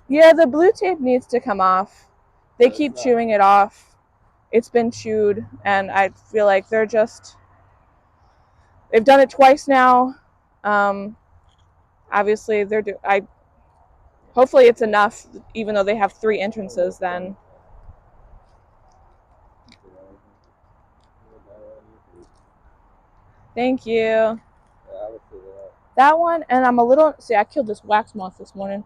Yeah, the blue tape needs to come off. They keep chewing it off. It's been chewed, and I feel like they've done it twice now. Obviously, hopefully it's enough, even though they have 3 entrances then. Thank you. That one, and I killed this wax moth this morning.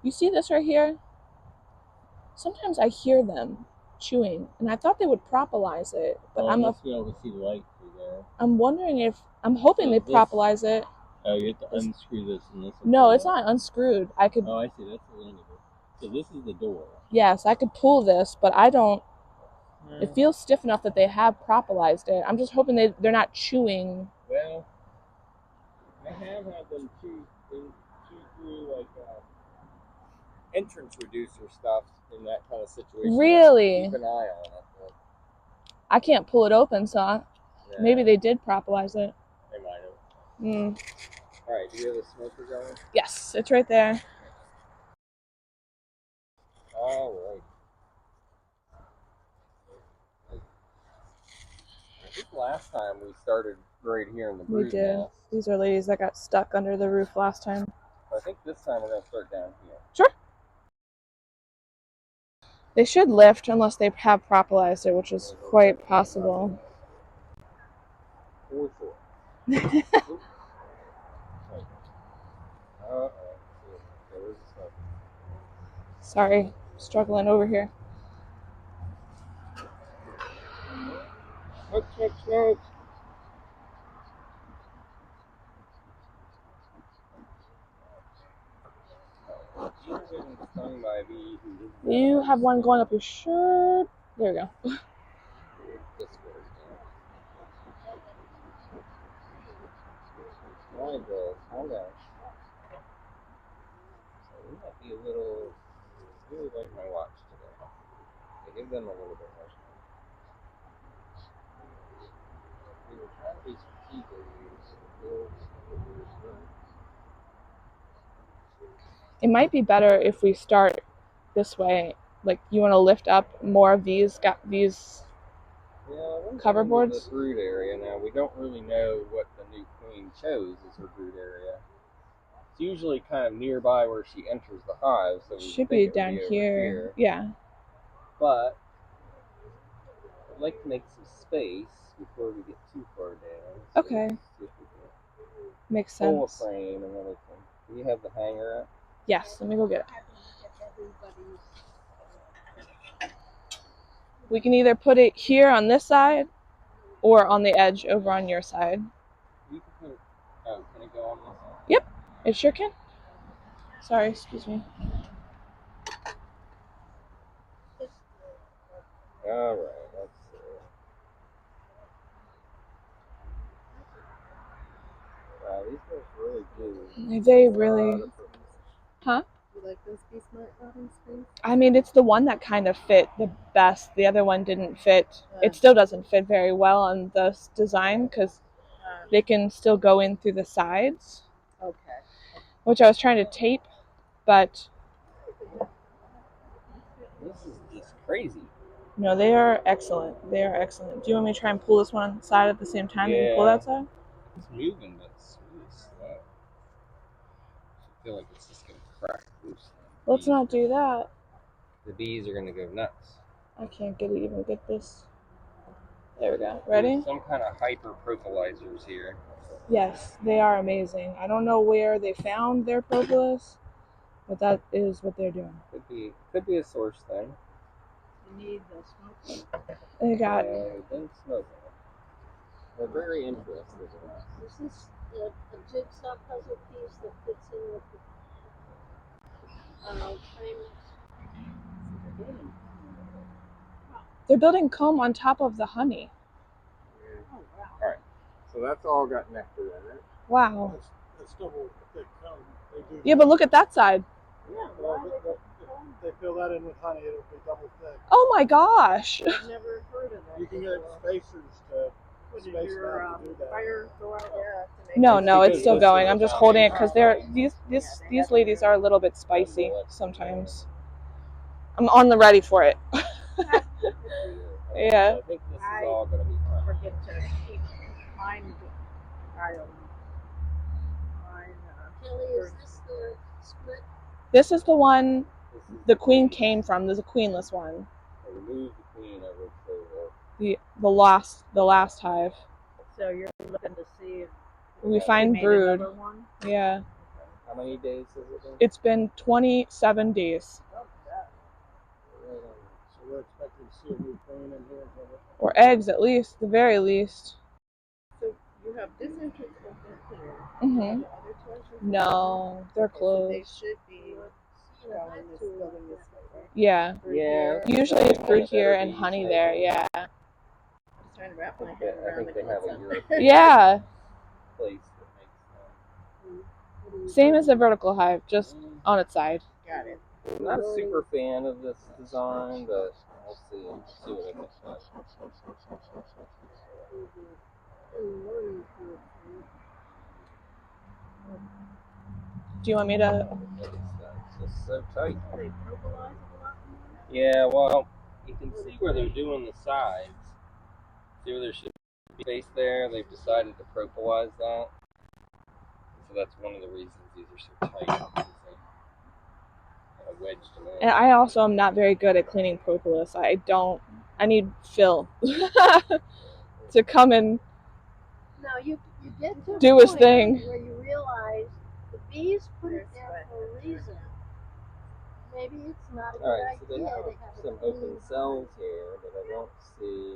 You see this right here? Sometimes I hear them chewing, and I thought they would propolize it, but I'm hoping they propolize it. Oh, you have to unscrew this and this. No, it's not unscrewed. Oh, I see. That's the end of it. So this is the door. Yes, I could pull this, but I don't. It feels stiff enough that they have propolised it. I'm just hoping they're not chewing. Well, I have had them chew through like entrance reducer stuff in that kind of situation. Really? Keep an eye on it. But I can't pull it open, so maybe they did propolize it. They might have. All right, do you have a smoker going? Yes, it's right there. All right. I think last time we started right here in the brood nest. These are ladies that got stuck under the roof last time. I think this time we're going to start down here. Sure. They should lift unless they have propolized it, which is quite possible. Sorry, struggling over here. Smoke. You have one going up your shirt. There we go. Calm down. We might be a little. Really like my watch today. I give them a little bit more. We were trying to be strategic. It might be better if we start this way. Like, you want to lift up more of these cover boards? The brood area now. We don't really know what the new queen chose as her brood area. It's usually kind of nearby where she enters the hive, so it should be down here. Yeah. But I'd like to make some space before we get too far down. So okay. Makes sense. Pull a frame and everything. Do you have the hanger up? Yes, let me go get it. We can either put it here on this side or on the edge over on your side. You can put it, can it go on this side? Yep, it sure can. Sorry, excuse me. All right, let's see. Wow, these guys really do. They really. Huh? You like this piece mounting screen? I mean, it's the one that kind of fit the best. The other one didn't fit. It still doesn't fit very well on this design because they can still go in through the sides. Okay. Which I was trying to tape, but this is just crazy. No, they are excellent. They are excellent. Do you want me to try and pull this one side at the same time and you pull that side? It's moving, but it's really slow. I feel like it's just going to crack loose. Let's not do that. The bees are going to go nuts. I can't even get this. There we go. Ready? There's some kind of hyper propolizers here. Yes, they are amazing. I don't know where they found their propolis, but that is what they're doing. Could be a source thing. You need the smoke. They got. Then smoke. They're very interested in that. This is a jigsaw puzzle piece that fits in with the frame. They're building comb on top of the honey. Oh, wow. All right. So that's all got nectar in it. Wow. That's double thick comb. Yeah, but look at that side. Yeah, well, if they fill that in with honey, it'll be double thick. Oh my gosh. I've never heard of that. You can get spacers to Did space your enough to do that. fire go out? No, It's no, it's because still this going. is I'm a just holding it because foundation. these ladies are a little bit spicy sometimes. I'm on the ready for it. Yeah. So I think this is all going to be fine. Forget to keep mine. Kelly, is this the split? This is the one the queen came from. There's a queenless one. I removed the queen over for The last hive. So you're looking to see if We find brood. one? Yeah. how many days has it been? It's been 27 days. So we're expecting to see a new queen in here. Or eggs at least, the very least. So you have this entrance open here. Mm-hmm. The other two entrances? No, they're closed. So they should be going this way, right? Yeah. Yeah. Usually it's brood here and honey there, yeah. I'm just trying to wrap my head I around think they have a European Yeah. place that makes them. Same as the vertical hive, just on its side. Got it. I'm not a super fan of this design, but we'll see. See what I think. Do you want me to? It's just so tight. Yeah, well, you can see where they're doing the sides. See where there should be space there? They've decided to propolis that. So that's one of the reasons these are so tight. Because they kind of wedged them in. And I also am not very good at cleaning propolis. I need Phil to come and No, you get to do a his point thing. where you realize the bees put it there for a reason. Maybe it's not a good Alright, so they idea have to have some a open cells here, but I don't see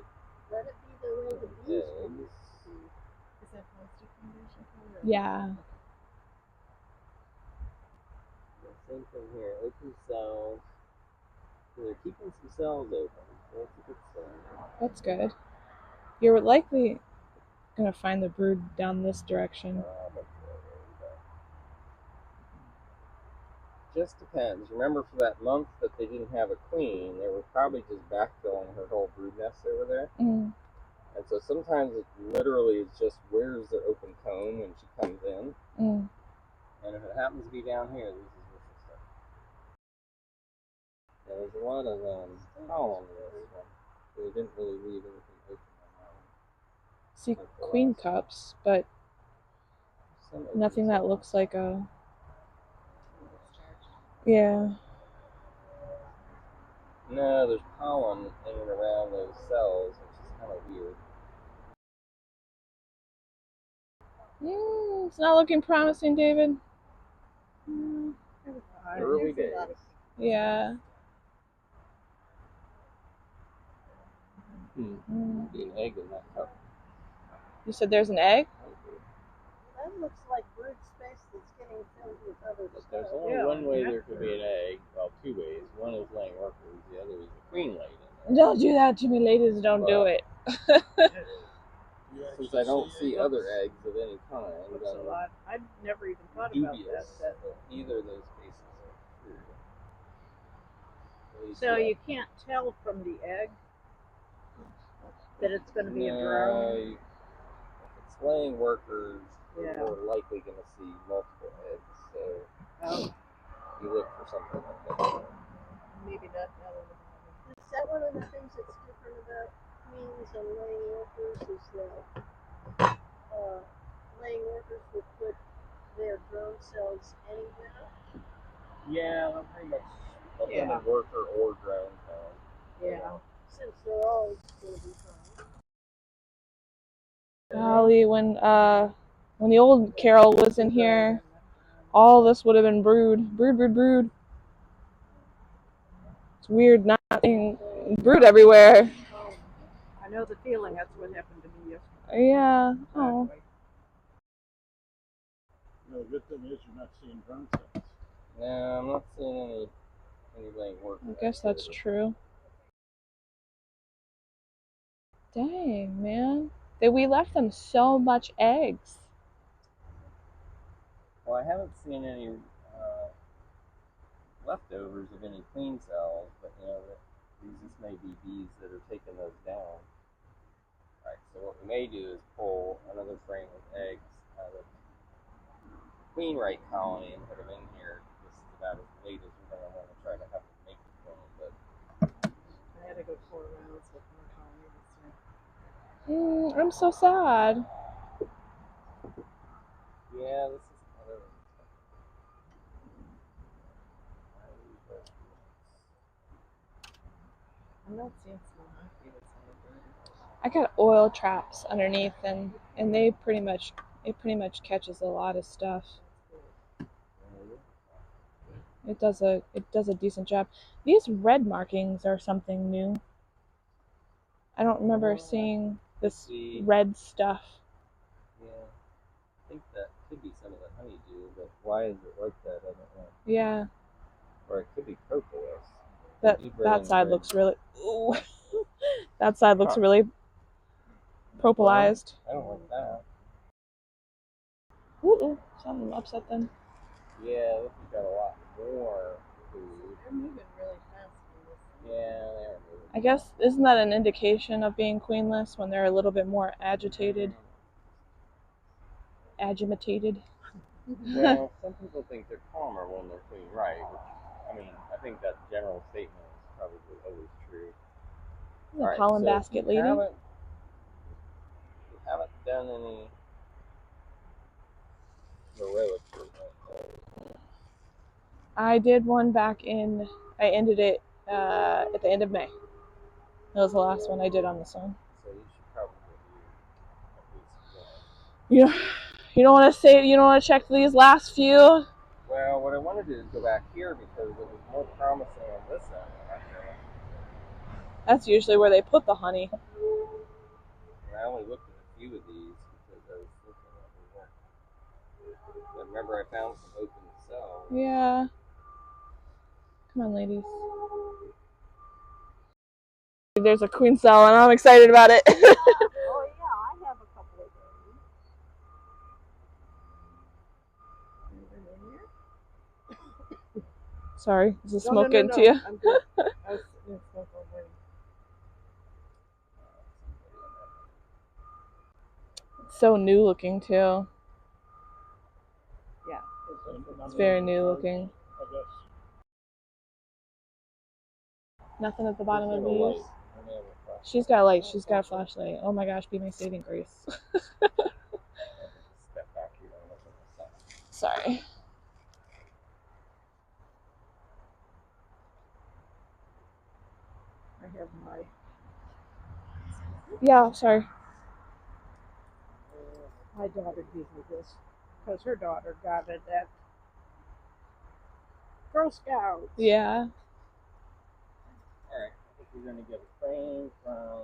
Let it be the way the bees want it eggs. to be. Is that plastic foundation? Yeah. Same thing here, open cells. So they're keeping some cells open. So that's a good sign. That's good. You're likely gonna find the brood down this direction. Just depends. Remember, for that month that they didn't have a queen, they were probably just backfilling her whole brood nest over there. Mm. And so sometimes it literally is just where's their open comb when she comes in. Mm. And if it happens to be down here, this is where she'll start. Yeah, there's a lot of pollen in this one. So they didn't really leave anything open on that one. See queen cups, but nothing that looks like a. Yeah. No, there's pollen in and around those cells, which is kind of weird. It's not looking promising, David. Early days. Yeah. Be an egg in that cup. You said there's an egg? That looks like brood space that's getting filled with other But stuff. there's only one way there could be an egg. Well, two ways. One is laying workers. The other is the queen laid in there. Don't do that to me, ladies. Don't do it. Since I don't see other eggs of any kind, Looks a lot. I'd never even thought dubious about that. that either of those cases are true. So you can't tell from the egg that it's going to be a drone? If it's laying workers, Yeah. you're likely going to see multiple eggs. So you look for something like that. Maybe not. Is that one of the things that's different about queens and laying workers is that laying workers would put their drone cells anywhere? Yeah, they're pretty much a human worker or drone cell. Yeah. Since they're all going to be fine. Golly, when the old Carol was in here, all this would have been brood. Brood. It's weird not being brood everywhere. I know the feeling. That's what happened to me yesterday. Yeah. Oh. The good thing is you're not seeing drone cells. No, I'm not seeing any laying workers. I guess that's true. Dang, man. We left them so much eggs. Well, I haven't seen any leftovers of any queen cells, but these may be bees that are taking those down. Alright, so what we may do is pull another frame of eggs out of queen right colony and put them in here. This is about as late as we're going to want to try to have them make the queen, but I had to go 4 rounds with one colony this time. I'm so sad. yeah, this is kind of I'm not seeing small hockey this I got oil traps underneath, and they pretty much catches a lot of stuff. It does a decent job. These red markings are something new. I don't remember seeing this red stuff. Yeah, I think that could be some of the honeydew, but why is it like that? I don't know. Yeah. Or it could be propolis. That side looks really. Ooh. That side looks really propolized. I don't like that. Ooh, something upset them. Yeah, this has got a lot more food. They're moving really fast. Yeah, they are moving. I guess, isn't that an indication of being queenless when they're a little bit more agitated? Agitated. Well, some people think they're calmer when they're queen right, which, I mean, I think that general statement is probably always true. The pollen basket lady. You haven't done any heroic treatment. I did one back in. I ended it at the end of May. That was the last one I did on this one. So you should probably do at least one. You don't want to say, you don't want to check these last few? Well, what I wanted to do is go back here because it was more promising on this end. That's usually where they put the honey. And I only looked at a few of these because I was looking at the work. But remember, I found some open cells. Yeah. Come on, ladies. There's a queen cell, and I'm excited about it. Oh yeah, I have a couple of those. Sorry, is the smoke getting to you? I'm good. I was in smoke all morning. So new looking too. Yeah. It's very new looking. I guess. Nothing at the bottom of these. She's got a light. She's got a flashlight. Oh my gosh, be my saving grace. Step back here and look at the sun. Sorry. I have my. Yeah, sorry. My daughter gave me this because her daughter got it at Girl Scouts. Yeah. Alright, I think we're going to get a frame from...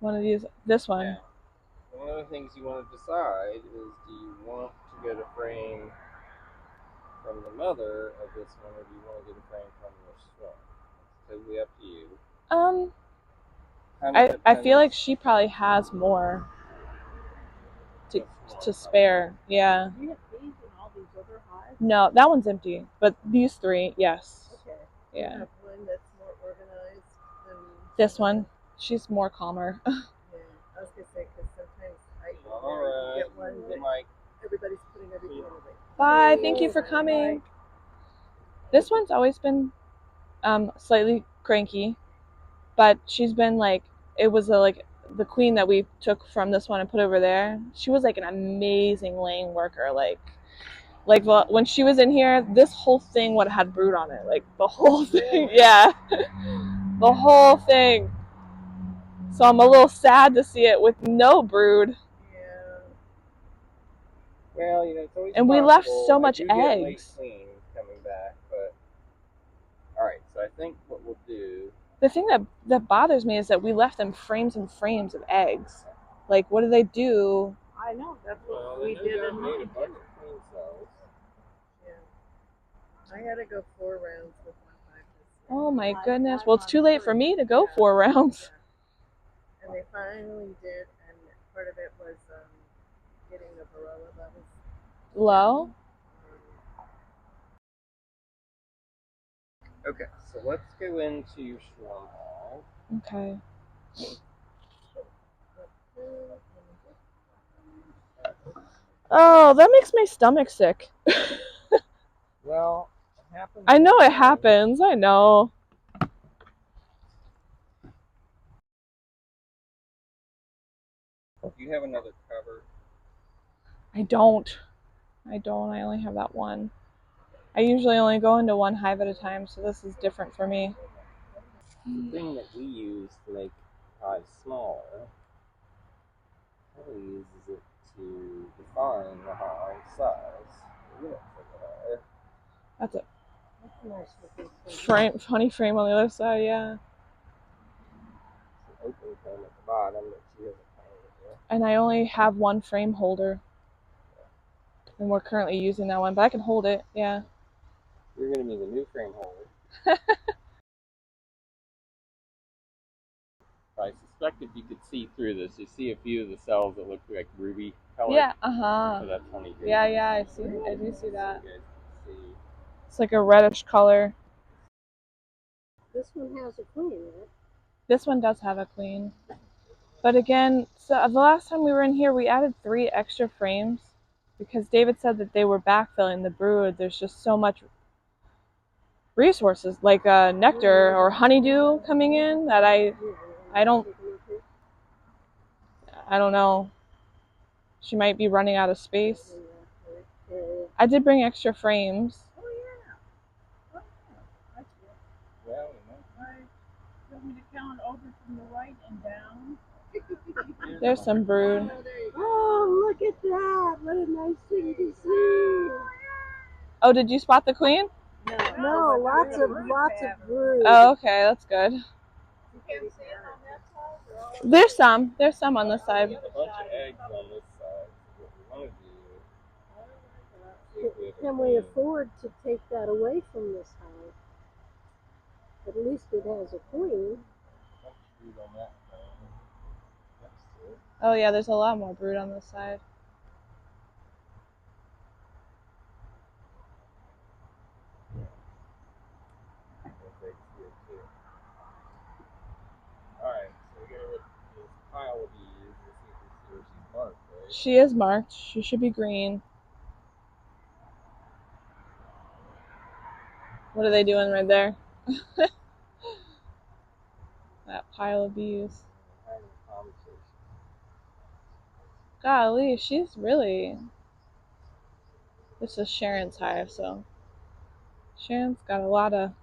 One of these. This one. Yeah. One of the things you want to decide is, do you want to get a frame from the mother of this one, or do you want to get a frame from the swan? It's totally up to you. I feel like she probably has more to spare. Yeah. Do you have these and all these other hives? No, that one's empty. But these 3, yes. Okay. Yeah. You have one that's more organized than This one, she's more calmer. Yeah, I was gonna say because sometimes I get one that everybody's putting everything away. Bye. Thank you for coming. This one's always been slightly cranky, but she's been like, it was like the queen that we took from this one and put over there. She was like an amazing laying worker. Like when she was in here, this whole thing would have had brood on it. Like the whole thing. Yeah. The whole thing. So I'm a little sad to see it with no brood. Yeah. Well, it's always and we left so much eggs. Coming back, but all right. So I think what we'll do. The thing that bothers me is that we left them frames and frames of eggs. Like, what do they do? I know. That's what we did in made a bunch of queen cells. Yeah. I had to go 4 rounds with one hive. Oh my goodness! Well, it's too late for me to go 4 rounds. Yeah. And they finally did, and part of it was getting the varroa levels low. Okay, so let's go into your swarm hall. Okay. Oh, that makes my stomach sick. Well, it happens. I know it happens. I know. Do you have another cover? I don't. I only have that one. I usually only go into one hive at a time, so this is different for me. The thing that we use to make hives smaller, Kelly uses it to define the hive size. That's a That's a nice looking thing. funny frame on the other side, yeah. It's an open frame at the bottom that she hasn't painted. And I only have one frame holder. And we're currently using that one, but I can hold it, yeah. You're going to need a new frame holder. I suspected you could see through this. You see a few of the cells that look like ruby color. Yeah, uh-huh. So that's honeydew. Yeah, I do see that. So you guys can see. It's like a reddish color. This one has a queen in it. This one does have a queen. But again, so the last time we were in here, we added 3 extra frames because David said that they were backfilling the brood. There's just so much resources, like nectar or honeydew coming in that I don't know. She might be running out of space. I did bring extra frames. Oh yeah. That's good. Well, You want me to count over from the right and down? There's some brood. Oh, look at that! What a nice thing to see. Oh, did you spot the queen? No, lots of brood. Oh, okay, that's good. You can't see it on that side. There's some on this side. a bunch of eggs on this side. What we want to do. Can we afford to take that away from this hive? At least it has a queen. Oh yeah, there's a lot more brood on this side. Alright, so we gotta look at this pile of bees and see if we see where she's marked, right? She is marked. She should be green. What are they doing right there? That pile of bees. Having a conversation. Golly, she's really... This is Sharon's hive, so... Sharon's got a lot of...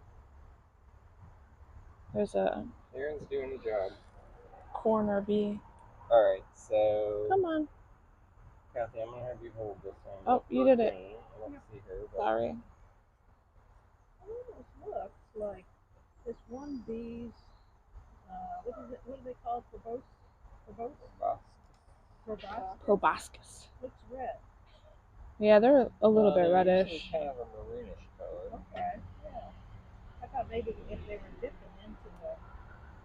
There's a Aaron's doing the job. corner bee. Alright, so... Come on. Kathy, I'm gonna have you hold this one. Oh, you did it. I don't see her, but... Sorry. It almost looks like this one bee's, what do they call it? Proboscis. Looks red. Yeah, they're a little bit they're reddish. usually kind of a maroonish color. Okay, yeah. I thought maybe if they were dipping into the,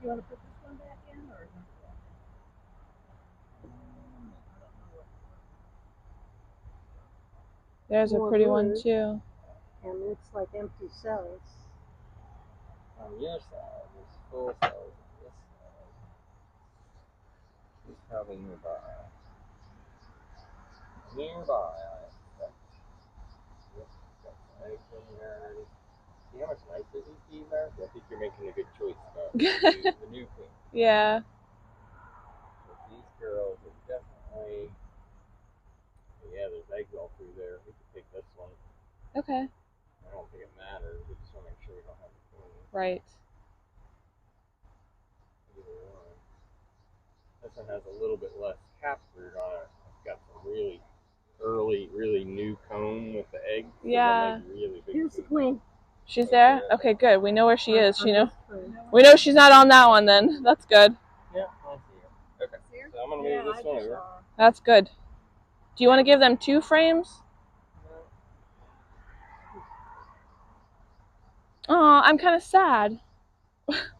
you want to put this one back in, or? There's a More pretty one brood. too. And it's like empty cells. On your side, there's full cells on this side. She's probably nearby. Nearby, I expect. Yep, got some eggs in there already. See how much nicer these bees are? I think you're making a good choice about the new queen. Yeah. But these girls are definitely... Yeah, there's eggs all through there. We could take this one. Okay. I don't think it matters. We just want to make sure we don't have a queen. Right. Either one. This one has a little bit less cap brood on it. It's got some really early, really new comb with the eggs. Yeah. Really big Here's the queen. She's there? Okay, good. We know where she is. We know she's not on that one then. That's good. Yeah, I see her. Okay. So I'm going to move this one over. That's good. Do you want to give them 2 frames? Oh, I'm kind of sad. That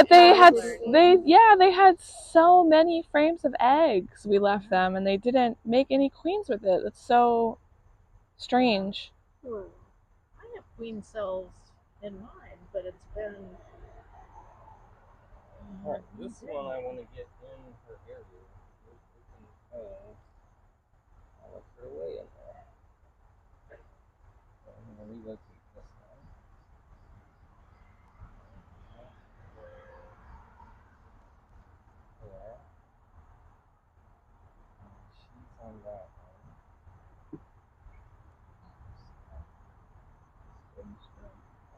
they had so many frames of eggs. We left them and they didn't make any queens with it. It's so strange. I have queen cells in mine, but it's been Alright, this one I want to get in her area. I'll look her way in there. So I'm going to relocate this one. There. And she's on that one.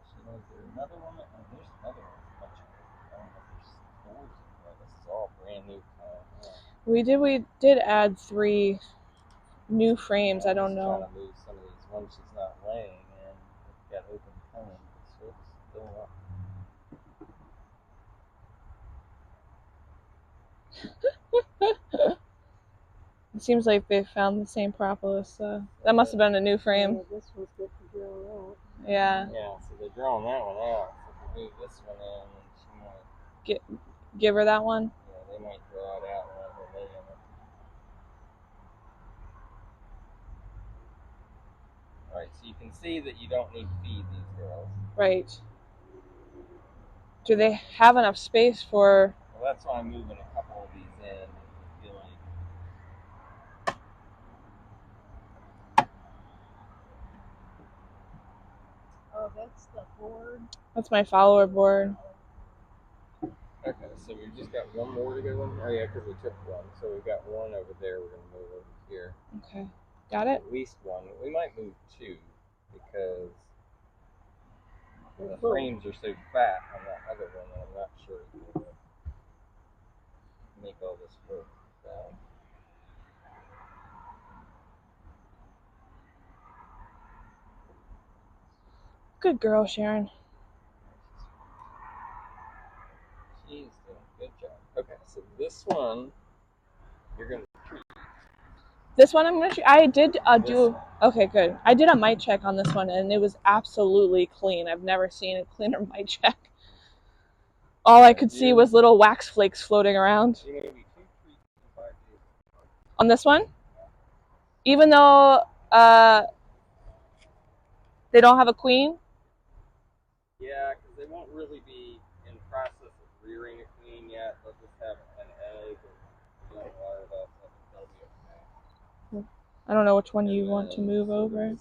She knows there's another one, and there's another one. I don't know if there's doors in there. This is all brand new. We did add 3 new frames. I don't know. I'm trying to move some of these ones she's not laying in. We've got open comb. So it's still up. It seems like they found the same propolis. That must have been a new frame. Yeah, this one's good to drill out. Yeah. Yeah, so they're drawing that one out. So if we move this one in, and she might. Give her that one. Yeah, they might draw it out and let her lay in it. Alright, so you can see that you don't need to feed these girls. Right. Do they have enough space for... Well, that's why I'm moving a couple of these in. I feel like... Oh, that's the board. That's my follower board. Okay, so we've just got one more to go in. Oh yeah, because we took one. So we've got one over there. We're going to move over here. Okay. Got it? At least one. We might move 2 because the frames are so fat on that other one that I'm not sure it will make all this work. So. Good girl, Sharon. She's doing a good job. Okay, so this one, you're going to treat. This one I'm going to... I did do... Okay, good. I did a mite check on this one, and it was absolutely clean. I've never seen a cleaner mite check. All I could see was little wax flakes floating around. On this one? Even though they don't have a queen? Yeah, because they won't really be in process of rearing a queen yet. They'll just have an egg and larva. That'll be okay. I don't know which one you want to move over.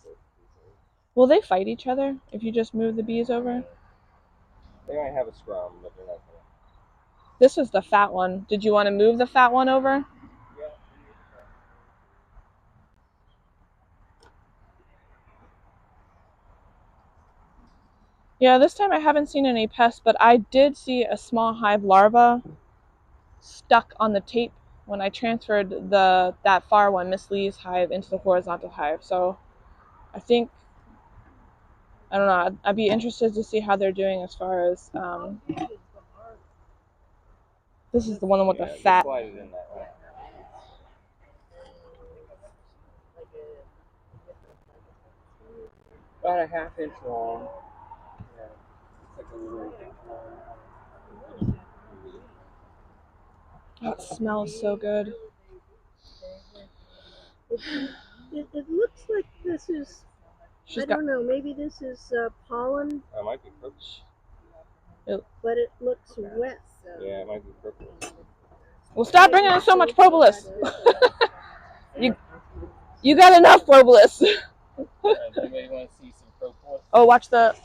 Will they fight each other if you just move the bees over? They might have a scrum, but they're not going to. This is the fat one. Did you want to move the fat one over? Yeah. Yeah, this time I haven't seen any pests, but I did see a small hive larva stuck on the tape when I transferred that far one, Miss Lee's hive, into the horizontal hive. So I think, I don't know, I'd be interested to see how they're doing as far as, this is the one with the fat. Slide it in that way. About a ½ inch long. Yeah. It's like a little That smells so good. It looks like this is, I don't know, maybe this is pollen. It might be purple. But it looks wet. Yeah, it might be purple. Well, stop bringing in so much propolis. You got enough propolis. Does anybody want to see some propolis? Oh, watch this.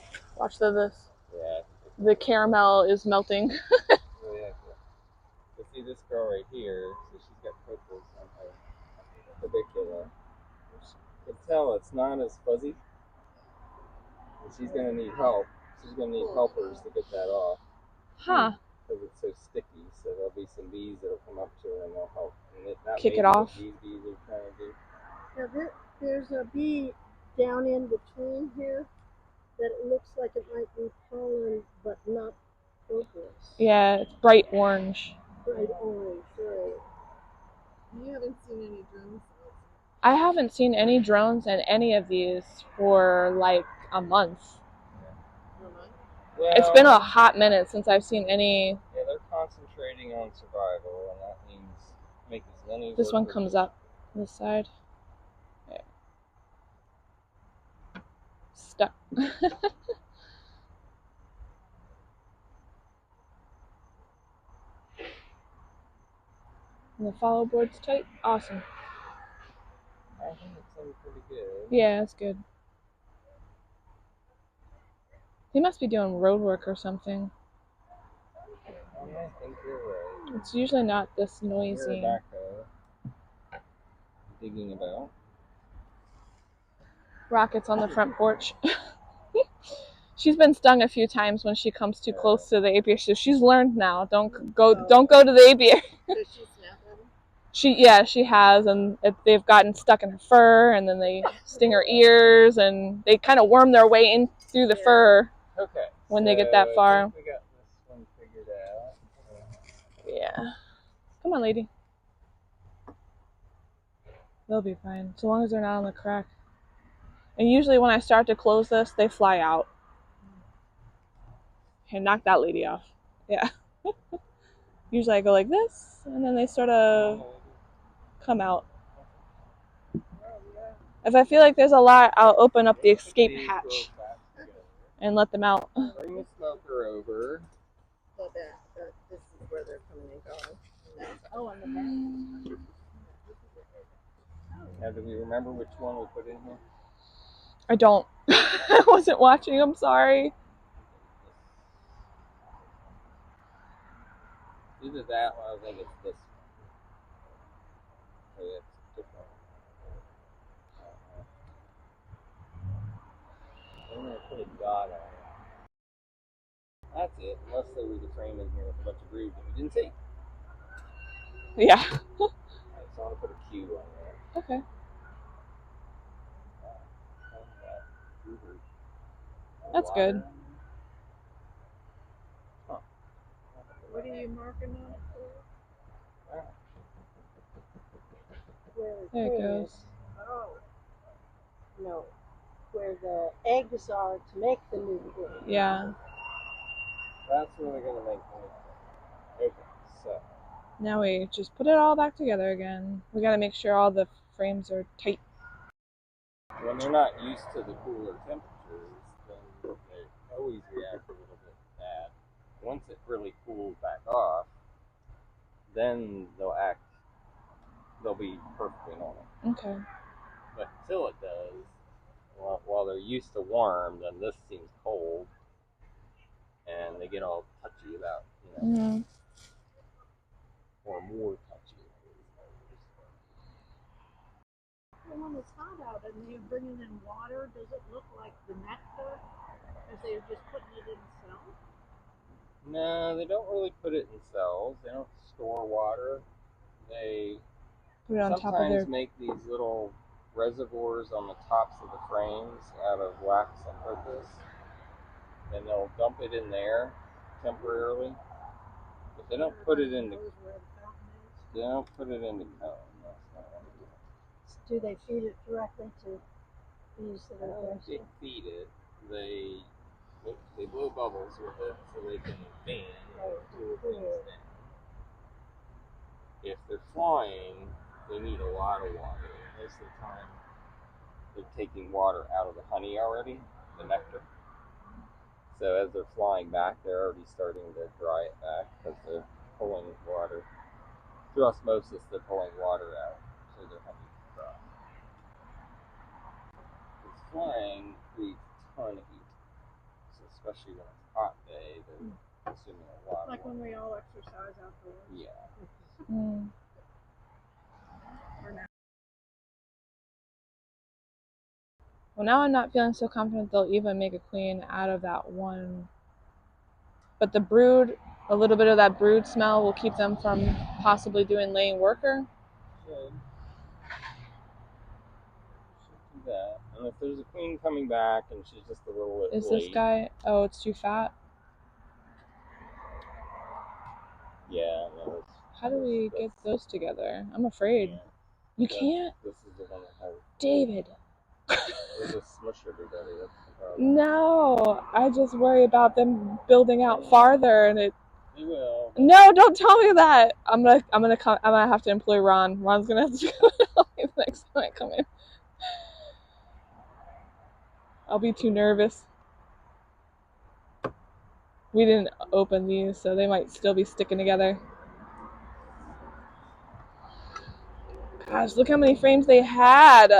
Yeah. The caramel is melting. Oh, yeah. So see this girl right here, so she's got propolis on her pedicula. You can tell it's not as fuzzy. And she's going to need help. She's going to need helpers to get that off. Huh. Because it's so sticky, so there'll be some bees that'll come up to her and they'll help. And that kick it off. These bees are trying to do. Now there's a bee down in between here that it looks like it might be pollen, but not propolis. Yeah, it's bright orange. Bright orange, right. You haven't seen any drones? I haven't seen any drones in any of these for like a month. Well, It's been a hot minute since I've seen any. Yeah, they're concentrating on survival, and that means make as many. This one comes up this side. Okay. Stuck. And the follow board's tight. Awesome. I think it's in pretty good. Yeah, it's good. He must be doing road work or something. Yeah, I think you're right. It's usually not this You're a noisy. backhoe. Digging about. Rocket's on the front porch. She's been stung a few times when she comes too close to the apiary, so she's learned now. Don't go to the apiary. Does she snap at him? She has, and they've gotten stuck in her fur, and then they sting her ears, and they kind of worm their way in through the fur. Okay. When they get that far. I think we got this one figured out. Yeah. Come on, lady. They'll be fine, so long as they're not on the crack. And usually when I start to close this, they fly out. Hey, knock that lady off. Yeah. Usually I go like this, and then they sort of come out. If I feel like there's a lot, I'll open up the escape hatch and let them out. Bring the smoker over. So this is where they're coming and going. And the back. Now, do we remember which one we put in here? I don't. I wasn't watching. I'm sorry. Either that one, I think it's this one. Oh, yeah, it's different. I'm going to put a dot on it. That's it, unless there was a frame in here with a bunch of brood that we didn't see. Yeah. Right, so I'm going to put a Q on there. Okay. That's good. Huh. What are you marking on it for? Where the There it queen goes. is. Oh. No. Where the eggs are to make the new queen. Yeah. That's where they're going to make the new queen. Okay, so. Now we just put it all back together again. We gotta make sure all the frames are tight. When they're not used to the cooler temperatures, then they always react a little bit bad. Once it really cools back off, then they'll be perfectly normal. Okay. But until it does, while they're used to warm, then this seems cold, and they get all touchy about, or more touchy. When it's hot out and you're bringing in water, does it look like the nectar? As they're just putting it in cells? No, they don't really put it in cells. They don't store water. They Put it on top of sometimes their. make these little reservoirs on the tops of the frames out of wax on purpose. And they'll dump it in there temporarily. But they don't put it into. They don't put it into cone. That's not what they do. Do they feed it directly to bees that are They thirsty? feed it. They blow bubbles with it so they can fan and cool things down. If they're flying, they need a lot of water. Most of the time, they're taking water out of the honey already, the nectar. So as they're flying back, they're already starting to dry it back because they're pulling water. Through osmosis, they're pulling water out so their honey can dry. Because flying creates a ton of heat. So especially when it's a hot day, they're consuming a lot of Like water. when we all exercise outdoors. Yeah. Well, now I'm not feeling so confident they'll even make a queen out of that one. But the brood, a little bit of that brood smell will keep them from possibly doing laying worker. Should do that. And if there's a queen coming back and she's just a little bit Is late. this guy? Oh, it's too fat. Yeah. No, How do we get those together? I'm afraid. Yeah. You can't? This is the one that has. David. It'll just smush everybody. That's the problem. No, I just worry about them building out farther, and it. They will. No, don't tell me that. I'm gonna have to employ Ron. Ron's gonna have to tell me the next time I come in. I'll be too nervous. We didn't open these, so they might still be sticking together. Gosh, look how many frames they had.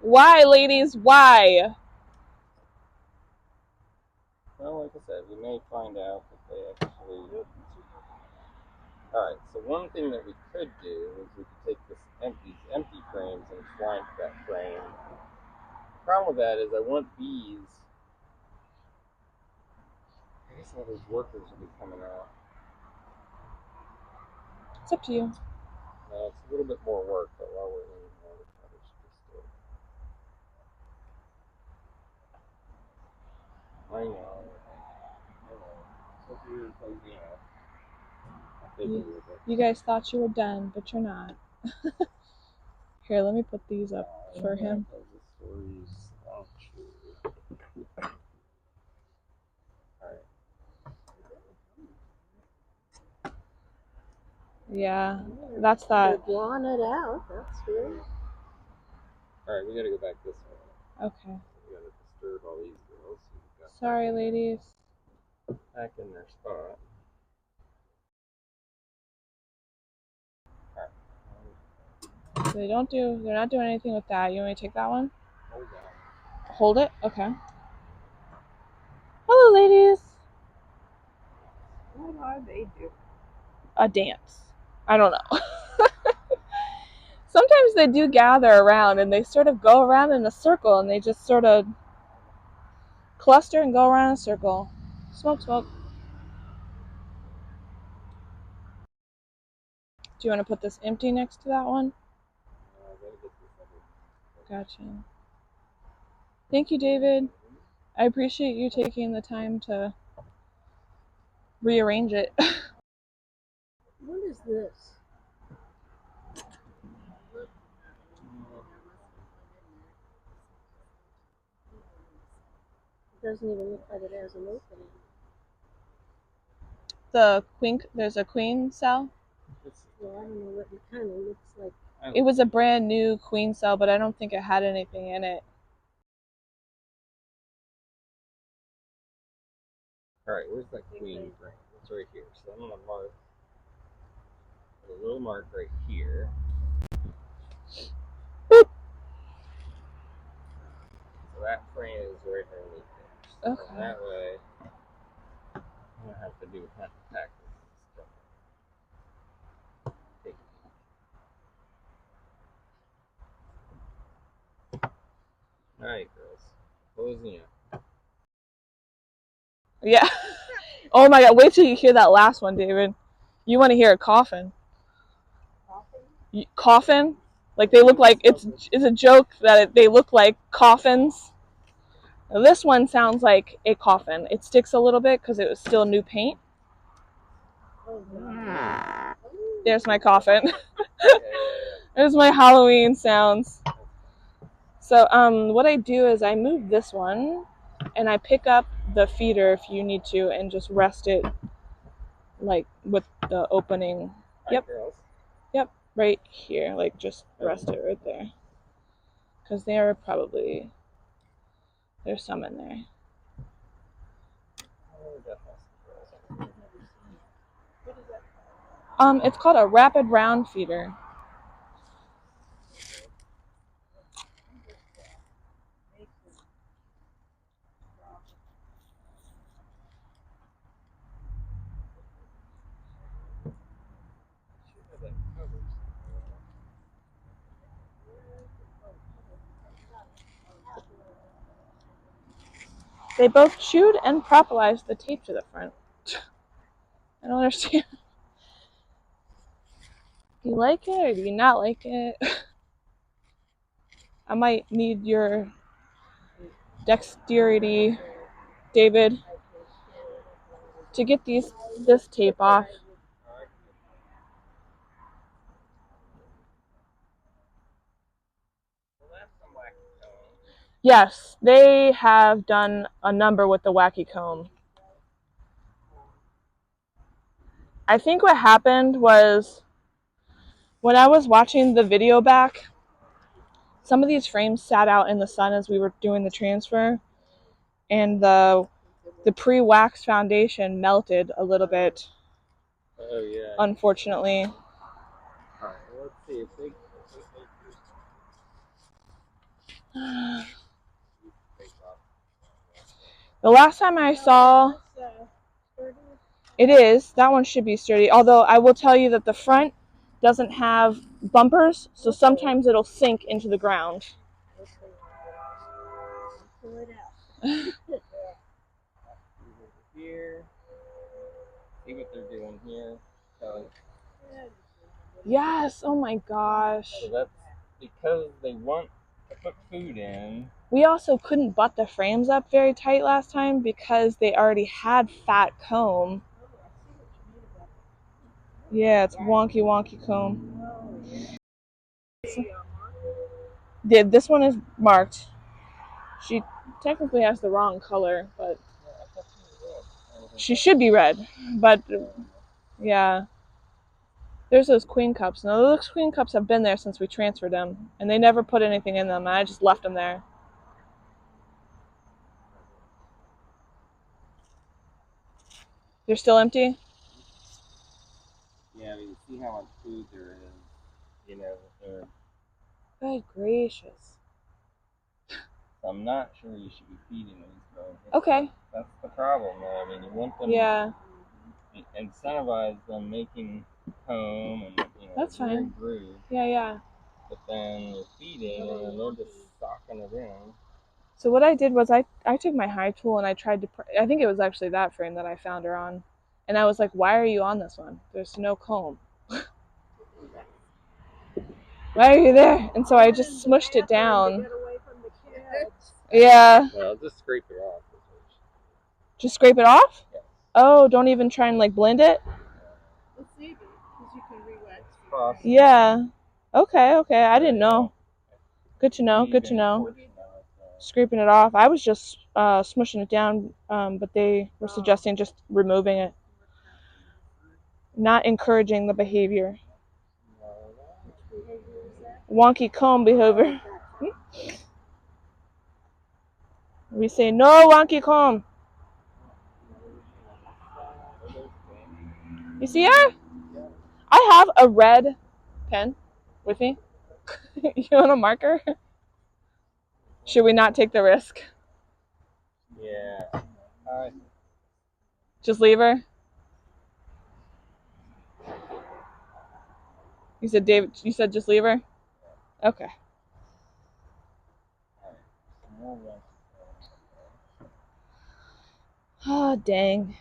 Why, ladies? Why? Well, like I said, we may find out that they actually... Alright, so one thing that we could do is we could take these empty frames and flank that frame. The problem with that is I want these... I guess all those workers will be coming out. It's up to you. It's a little bit more work, but while we're in there, we probably should just do it. I know. You guys thought you were done, but you're not. Here, let me put these up for him. Yeah, that's They're that. drawing it out. That's good. Alright, we gotta go back this way. Okay. We gotta disturb all these girls. Sorry, ladies. Back in their spot. Alright. They're not doing anything with that. You want me to take that one? Hold on. Hold it? Okay. Hello, ladies. What are they doing? A dance. I don't know. Sometimes they do gather around and they sort of go around in a circle and they just sort of cluster and go around in a circle. Smoke, smoke. Do you want to put this empty next to that one? Gotcha. Thank you, David. I appreciate you taking the time to rearrange it. What is this? It doesn't even look like it has an opening. There's a queen cell. Well, I don't know what it kind of looks like. It was a brand new queen cell, but I don't think it had anything in it. Alright, where's that queen frame? It's right here. So I'm gonna mark a little mark right here. Boop. So that frame is right underneath there. So Okay. that way, I'm gonna have to do half a pack of stuff. Take it. Alright, girls. Closing up. Yeah. Oh my god, wait till you hear that last one, David. You want to hear a coffin. Coffin? Like they look like, it's a joke that they look like coffins. Now this one sounds like a coffin. It sticks a little bit because it was still new paint. There's my coffin. There's my Halloween sounds. So what I do is I move this one and I pick up the feeder if you need to and just rest it like with the opening. Yep. Yep, right here. Like just rest it right there. Because there's some in there. It's called a rapid round feeder. They both chewed and propolized the tape to the front. I don't understand. Do you like it or do you not like it? I might need your dexterity, David, to get this tape off. Yes, they have done a number with the wacky comb. I think what happened was when I was watching the video back, some of these frames sat out in the sun as we were doing the transfer, and the pre-wax foundation melted a little bit. Oh yeah. Unfortunately. Alright, well, let's see if they The last time I saw, it is, that one should be sturdy. Although I will tell you that the front doesn't have bumpers, so sometimes it'll sink into the ground. Pull it out. Here. See what they're doing here. So Yes, oh my gosh. that's because they want to put food in. We also couldn't butt the frames up very tight last time because they already had fat comb. Yeah, it's wonky comb. Yeah, this one is marked. She technically has the wrong color, but she should be red. But yeah, there's those queen cups. Now those queen cups have been there since we transferred them, and they never put anything in them. I just left them there. They're still empty? Yeah, you see how much food there is. You know, they're. Good gracious. I'm not sure you should be feeding these girls. Okay. That's the problem, though. I mean, you want them. Yeah. Incentivize them making comb and That's fine. Groove. Yeah. But then you're feeding, and then they're just socking it in. So what I did was I took my hive tool and I tried to, I think it was actually that frame that I found her on. And I was like, why are you on this one? There's no comb. Why are you there? And so I just smushed it down. Yeah. Well, just scrape it off. Just scrape it off? Yeah. Oh, don't even try and like blend it? It's easy because you can re-wax. Yeah. Okay. I didn't know. Good to know. Scraping it off. I was just smushing it down, but they were suggesting just removing it. Not encouraging the behavior. Wonky comb behavior. We say no wonky comb. You see her? I have a red pen with me. You want a marker? Should we not take the risk? Yeah. Just leave her? You said David, you said just leave her? Okay. Oh, dang.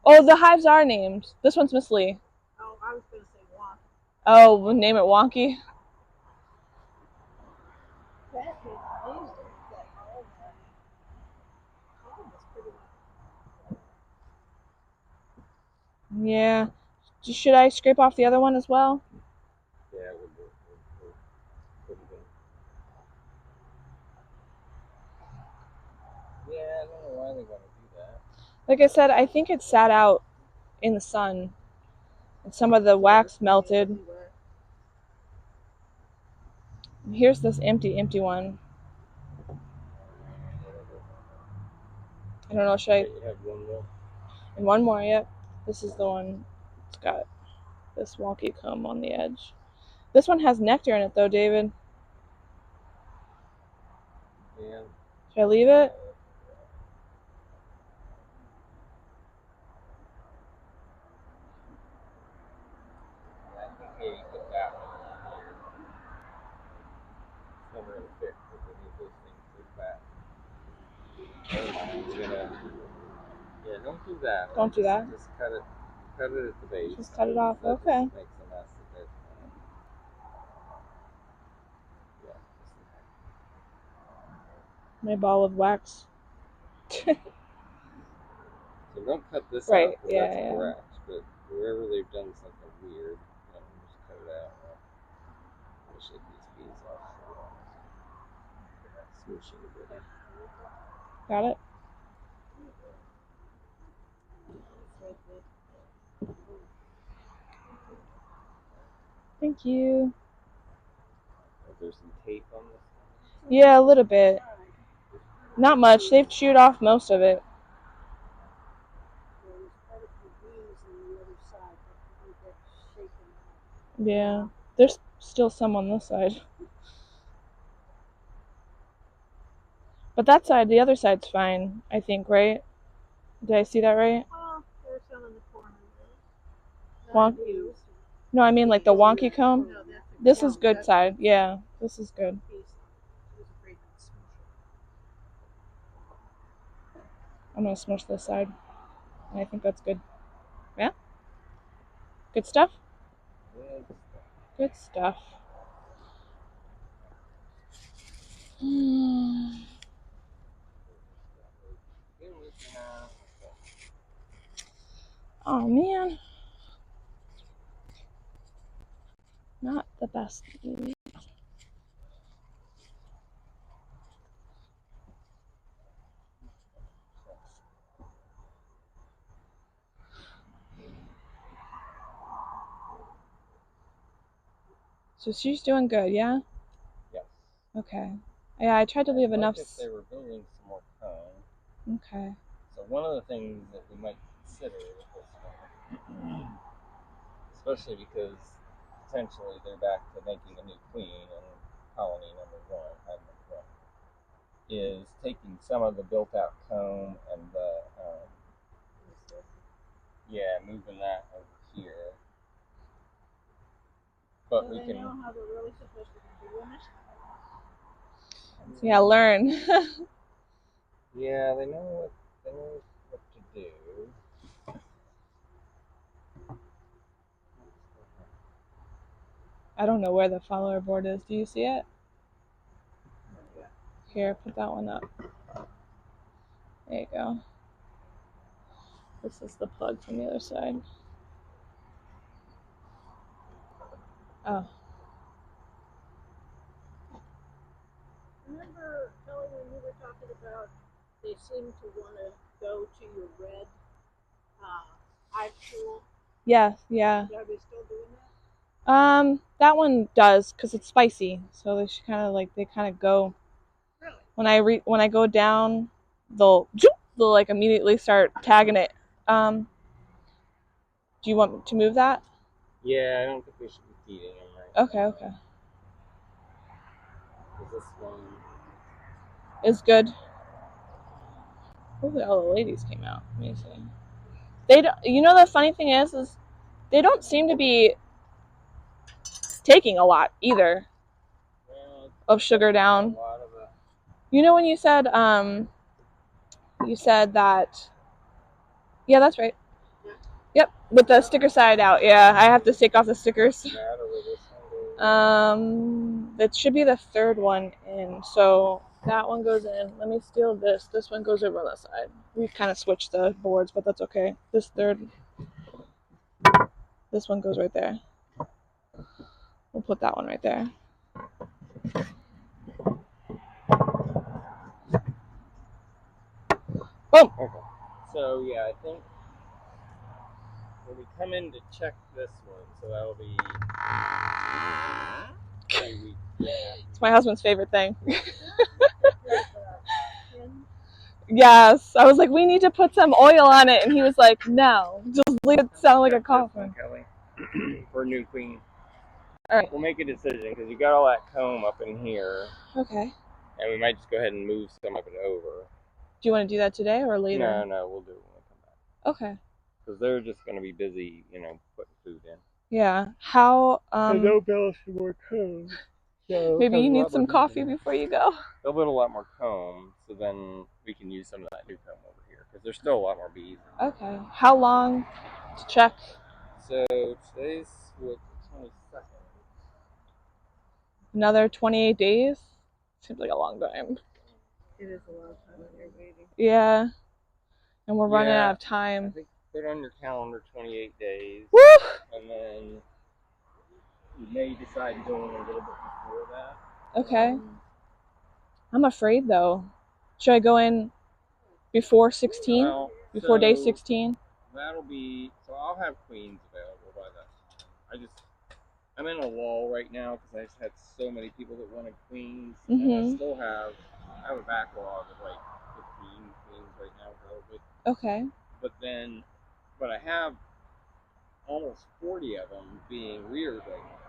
Oh, the hives are named. This one's Miss Lee. Oh, I was going to say wonky. Oh, we'll name it Wonky. That is amazing. That all that comb is pretty much. Yeah. Should I scrape off the other one as well? Yeah, we'll do it. Yeah, I don't know why they want to do that. Like I said, I think it sat out in the sun. And some of the wax melted. Here's this empty one. I don't know, should I? You have one more? And one more, yep. This is the one. It's got this wonky comb on the edge. This one has nectar in it, though, David. Yeah. Should I leave it? I think maybe put that one here. It's never going to fit because we need those things so fat. Yeah, don't do that. Don't do that. Just cut it. Cut it at the base. Just cut it off. That Okay. just makes a mess of it. Yeah. My ball of wax. So don't cut this Right, out. yeah, That's yeah. correct. But wherever they've done something weird, just cut it out. I'll shake these bees off. Smooshing a bit. Got it? Thank you. Is there some tape on this? Yeah, a little bit. Not much. They've chewed off most of it. Yeah. There's still some on this side. But that side, the other side's fine, I think, right? Did I see that right? Well, there's some in the corner there. Wonk- Not you. No, I mean like the wonky comb. No, that's a This is good that's side. Yeah, this is good. piece. She was afraid to smush it. I'm gonna smush this side. And I think that's good. Yeah? Good stuff? Good stuff. Oh man. Not the best news. So she's doing good, yeah? Yes. Okay. Yeah, I tried to leave enough. If they were building some more comb. Okay. So one of the things that we might consider with this one, especially because potentially they're back to making a new queen in colony number 1, hive number 1, is taking some of the built-out comb and the moving that over here. But So we they can. know how they're really supposed to be doing it. Yeah, learn. Yeah, they know what to do. I don't know where the follower board is. Do you see it? Here, put that one up. There you go. This is the plug from the other side. Oh. Remember, Kelly, when you were talking about they seem to want to go to your red hive tool? Yeah. Are they still doing that? That one does because it's spicy. So they should they kind of go. Really? When I go down, they'll like immediately start tagging it. Do you want me to move that? Yeah, I don't think we should be feeding them right Okay, now. okay. This one Is good. Hopefully all the ladies came out. Let me see. They don't. You know the funny thing is they don't seem to be taking a lot either of sugar down. You know when you said that. Yeah, that's right. Yep, with the sticker side out. Yeah, I have to take off the stickers. That should be the third one in. So that one goes in. Let me steal this. This one goes over on the side. We kind of switched the boards, but that's okay. This one goes right there. We'll put that one right there. Boom. Okay. So yeah, I think when we come in to check this one, so that'll be 3 weeks. It's my husband's favorite thing. Yes. I was like, we need to put some oil on it. And he was like, no. Just leave it sound like a coffin. Kelly, for new queen. All right. We'll make a decision because you got all that comb up in here. Okay. And we might just go ahead and move some of it over. Do you want to do that today or later? No, we'll do it when we come back. Okay. Because they're just going to be busy, putting food in. Yeah. How, they'll build some more comb. So maybe you need some coffee before you go. They'll build a lot more comb, so then we can use some of that new comb over here. Because there's still a lot more bees. Okay. How long to check? So today's what, 22nd. Another 28 days? Seems like a long time. It is a long time when you're waiting. Yeah. And we're running out of time. I think put on your calendar 28 days. Woo! And then you may decide to go in a little bit before that. Okay. I'm afraid though. Should I go in before 16? Well, before day 16? That'll be, so I'll have queens available by that time. I'm in a lull right now because I just had so many people that wanted queens. Mm-hmm. And I have a backlog of like 15 queens right now probably. Okay. But I have almost 40 of them being reared right now.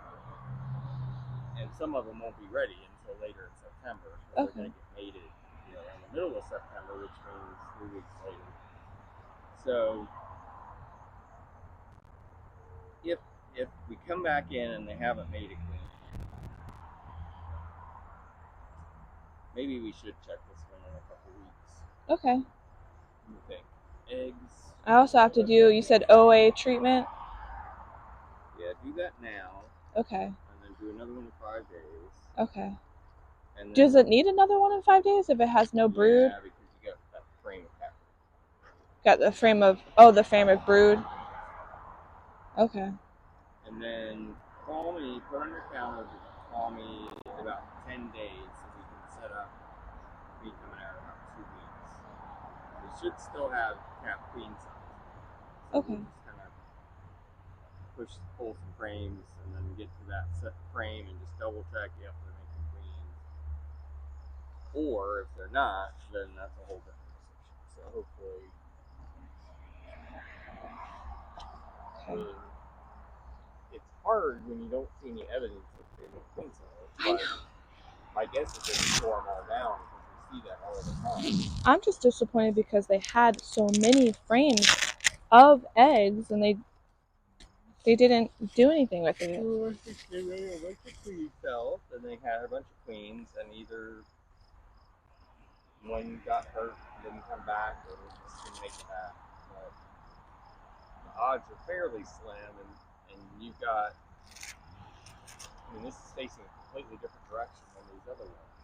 And some of them won't be ready until later in September. So they're going to get mated, in the middle of September, which means 3 weeks later. So if we come back in and they haven't made a queen, maybe we should check this one in a couple weeks. Okay. What do you think? Eggs? I also have to do, you said OA treatment? Yeah, do that now. Okay. And then do another one in 5 days. Okay. And then, does it need another one in 5 days if it has no brood? Yeah, because you got that frame of cat. Got the frame of, the frame of brood? Okay. And then call me, put on your calendar to call me in about 10 days so we can set up me coming out in about 2 weeks. We should still have cat queen size. So Okay. we'll just kind of pull some frames and then get to that set frame and just double check if they're making queens. Or if they're not, then that's a whole different decision. So hopefully, it's hard when you don't see any evidence of they make queen cells. But my guess is they store them all down because we see that all the time. I'm just disappointed because they had so many frames of eggs and they didn't do anything with it. They made a bunch of queen cells and they had a bunch of queens and either one got hurt and didn't come back or just didn't make it back. But the odds are fairly slim and you've got, this is facing a completely different direction than these other ones.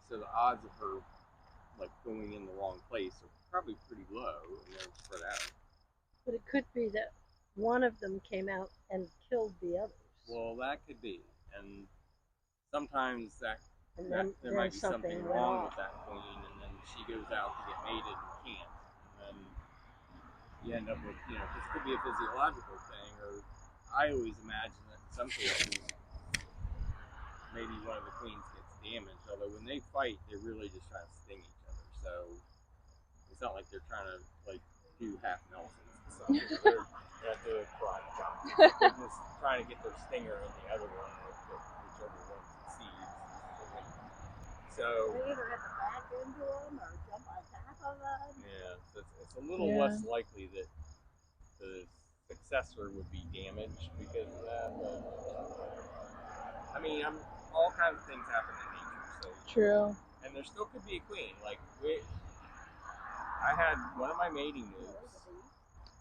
So the odds of her going in the wrong place are probably pretty low and they're spread out. But it could be that one of them came out and killed the others. Well, that could be, and sometimes there then might be something wrong off. with that queen, and then she goes out to get mated and can't, and then you end up with, this could be a physiological thing, or I always imagine that in some cases, maybe one of the queens gets damaged, although when they fight, they're really just trying to sting each other, so it's not like they're trying to, do half Nelsons and stuff. They're doing karate chop. They're just trying to get their stinger in the other one, whichever one succeeds. So They either have to back into them or jump on top of them. yeah, so it's a little less likely that the successor would be damaged because of that. But all kinds of things happen in nature. So True. and there still could be a queen. I had one of my mating moves.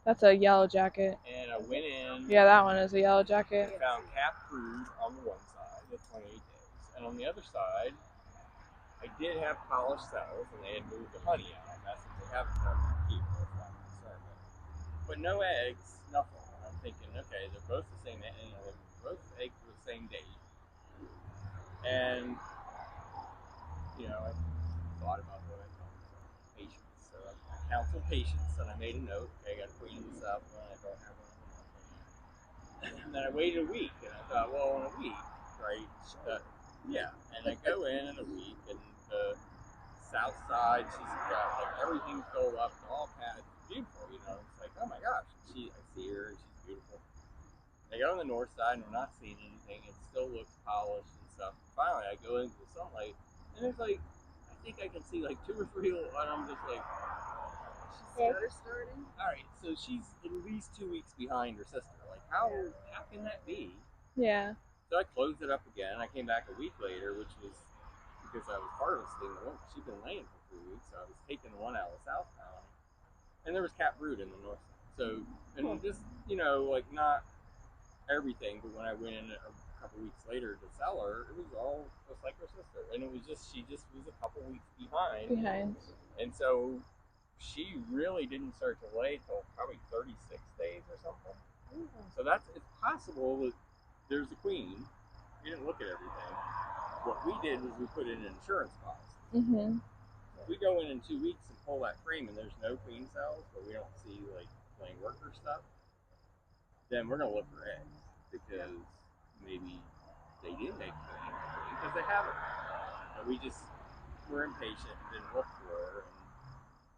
That's a yellow jacket. And I went in. Yeah, that one is a yellow jacket. I found calf brood on the one side at 28 days. And on the other side, I did have polished cells, and they had moved the honey out. That's what they haven't done here. That's not concerned with. But no eggs, nothing. And I'm thinking, okay, they're both the same. Both eggs were the same date. And I thought about what I thought. Patience. So I counseled patience, and I made a note. Okay, I got a queen in the south one. I don't have one in the north one. And then I waited a week, and I thought, well, in a week, right? Yeah. And I go in a week, and the south side, she's got everything's filled up, and all kinds. It's beautiful, It's like, oh my gosh, I see her, and she's beautiful. I go on the north side, and I'm not seeing anything. It still looks polished and stuff. And finally, I go into the sunlight, and it's I think I can see 2 or 3, and I'm just like, she's starting. All right, so she's at least 2 weeks behind her sister. How can that be? Yeah. So I closed it up again. I came back a week later, which was because I was harvesting the one. She'd been laying for 3 weeks, so I was taking the one out of the south now, and there was cat brood in the north side. So, and just not everything, but when I went in a couple weeks later to sell her, it was all just like her sister, and it was she just was a couple weeks behind. And so she really didn't start to lay till probably 36 days or something. So it's possible that there's a queen. We didn't look at everything. What we did was we put in an insurance policy. Mm-hmm. If we go in 2 weeks and pull that frame and there's no queen cells, but we don't see plain worker stuff, then we're gonna look for eggs because maybe they did make queen because they haven't. And we just were impatient and didn't look for her.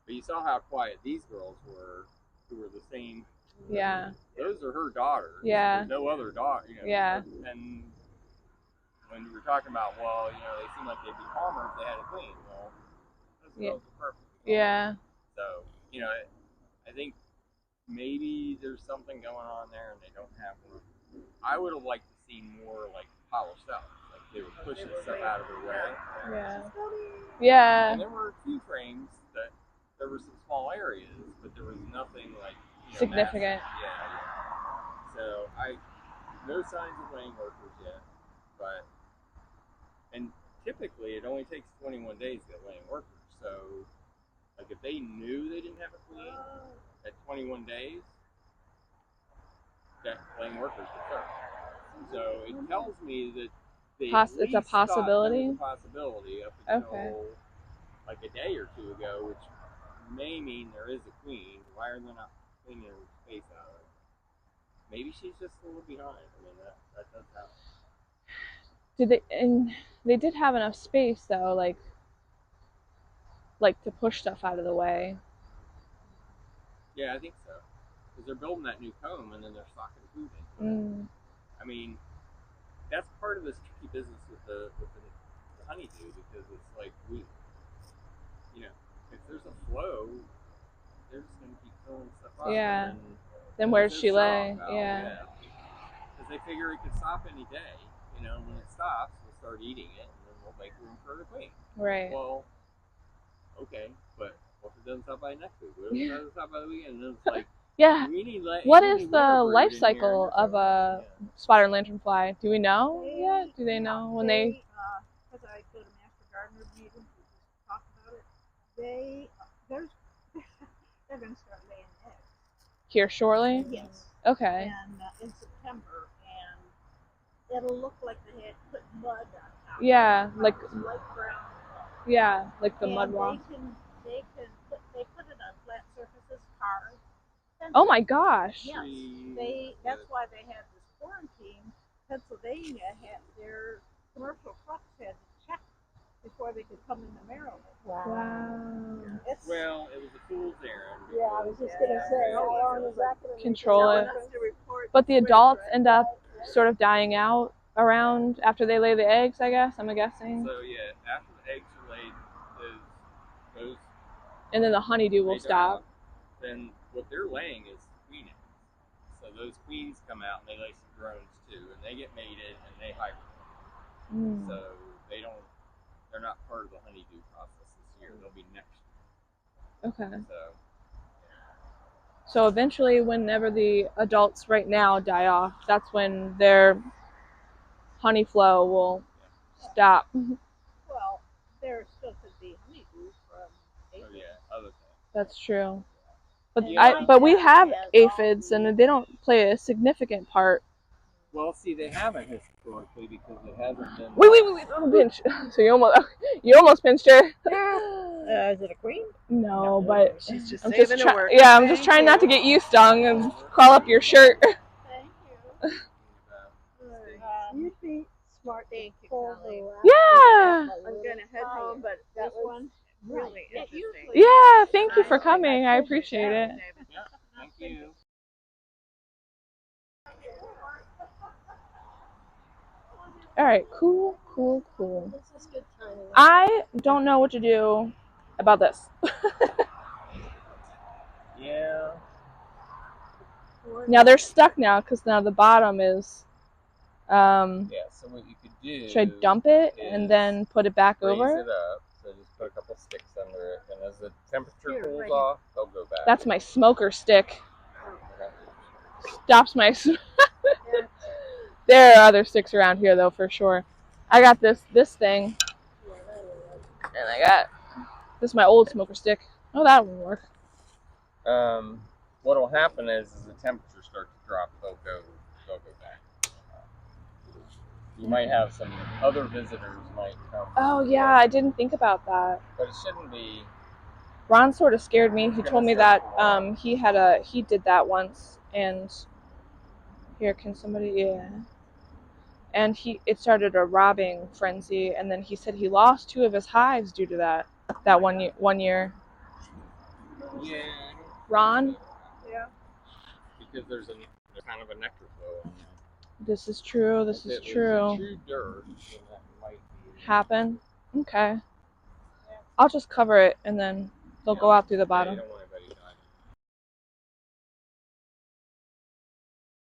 But you saw how quiet these girls were, who were the same Yeah. Those are her daughters. Yeah. There's no other daughter. Yeah. And when we were talking about, well, they seem like they'd be calmer if they had a queen. Well, those girls are perfect. Yeah. So, I think maybe there's something going on there and they don't have one. I would have liked to see more like polished out. Like they were pushing stuff out of their way. Yeah. Yeah. And there were a few frames that there were some small areas, but there was nothing like significant. Massive. Yeah. So no signs of laying workers yet, and typically it only takes 21 days to get laying workers. So like if they knew they didn't have a queen at 21 days, that laying workers would start. So it tells me that it's a possibility. It's a possibility up until like a day or two ago, which may mean there is a queen. Why are they not cleaning her space out of it? Maybe she's just a little behind. I mean, that does happen. And they did have enough space though, like to push stuff out of the way. Yeah, I think so. Because they're building that new comb and then they're stocking food into it. I mean, that's part of this tricky business with the honeydew, because it's like if there's a flow, they're just going to keep filling stuff up. Yeah. Then where'd she lay? Yeah. Because they figure it could stop any day. When it stops, we'll start eating it, and then we'll make room for the queen. Right. Well, okay, but what if it doesn't stop by next week? What if it doesn't stop by the weekend? And then it's like, yeah. What is the life cycle of a spotted lanternfly? Do we know yet? Do they know when they? Because I go to Master Gardener meetings, we just talk about it. They're going to start laying eggs. Here shortly? Yes. Okay. And in September, and it'll look like they had put mud on top. Yeah, like light brown. Yeah, like the mud wasp. They put it on flat surfaces, cars. Oh my gosh. Yes. That's why they had this quarantine. Pennsylvania had their commercial trucks had to check before they could come into Maryland. Wow. Well, it was a fool's errand. Yeah, I was just going to say, how long is that going to control it? But the adults end up sort of dying out around after they lay the eggs, I guess. I'm guessing. So yeah, after the eggs are laid, those and then the honeydew will stop. Then what they're laying is queen eggs. So those queens come out and they lay some drones too, and they get mated and they hibernate. So they're not part of the honeydew process this year. They'll be next year. Okay. So eventually, whenever the adults right now die off, that's when their honey flow will stop. Well, there still could be honeydew from aphids. Oh yeah, other things. That's true. But we have aphids, and they don't play a significant part. Well, see, they haven't historically because it hasn't been. Wait! Don't pinch. So you almost pinched her. Is it a queen? No, but she's just I'm saving just her work. Yeah, I'm just trying not to get you stung and crawl up your shirt. Thank you. You'd be smart. Thank you, Colleen. Yeah. I'm going to head home, but this one's really interesting. Yeah, thank you for coming. I appreciate it. Yeah, thank you. All right, cool. This is good timing. I don't know what to do about this. Yeah. Now they're stuck now because now the bottom is. Yeah. So what you could do? Should I dump it and then put it back over? Raise it up. So just put a couple sticks under it, and as the temperature cools off, they'll go back. That's my smoker stick. Stops my. There are other sticks around here though, for sure. I got this thing, and I got this is my old smoker stick. Oh, that won't work. What will happen is as the temperatures start to drop, they'll go back. You might have some other visitors might come. Oh yeah, I didn't think about that. But it shouldn't be. Ron sort of scared me. He told me that he did that once, and here can somebody and it started a robbing frenzy, and then he said he lost 2 of his hives due to that one year. Yeah. Ron? Yeah. because there's kind of a nectar flow on there. This is true. This is true. If it was true dirt, then that might be Happen. Okay. I'll just cover it and then they'll go out through the bottom. You don't